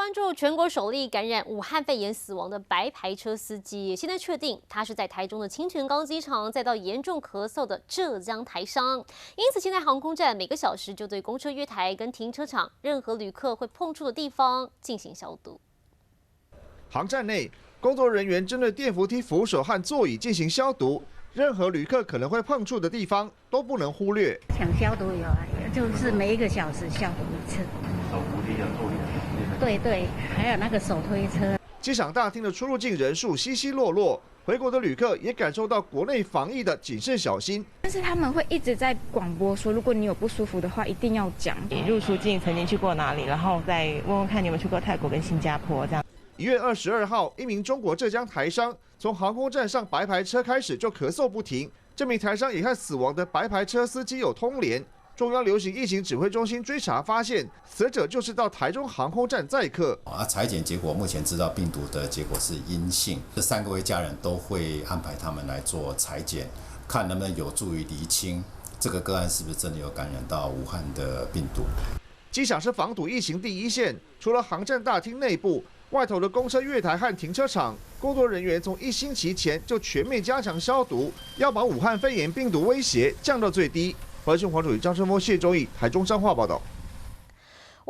关注全国首例感染武汉肺炎死亡的白牌车司机，现在确定他是在台中的清泉岗机场载到严重咳嗽的浙江台商。因此，现在航空站每个小时就对公车月台跟停车场任何旅客会碰触的地方进行消毒。航站内，工作人员针对电扶梯扶手和座椅进行消毒，任何旅客可能会碰触的地方都不能忽略。想消毒有啊，就是每一个小时消毒一次。手扶梯要座椅。对，还有那个手推车。机场大厅的出入境人数稀稀落落，回国的旅客也感受到国内防疫的谨慎小心。但是他们会一直在广播说，如果你有不舒服的话，一定要讲。你入出境曾经去过哪里，然后再问问看你有没有去过泰国跟新加坡这样。1月22号，一名中国浙江台商从航空站上白牌车开始就咳嗽不停，这名台商也和死亡的白牌车司机有通联。中央流行疫情指挥中心追查发现，死者就是到台中航空站载客。采检结果目前知道病毒的结果是阴性，这3位家人都会安排他们来做采检，看能不能有助于厘清这个个案是不是真的有感染到武汉的病毒。机场是防堵疫情第一线，除了航站大厅内部，外头的公车月台和停车场，工作人员从1星期前就全面加强消毒，要把武汉肺炎病毒威胁降到最低。华视黄主义张春峰、谢忠义台中彰化报道。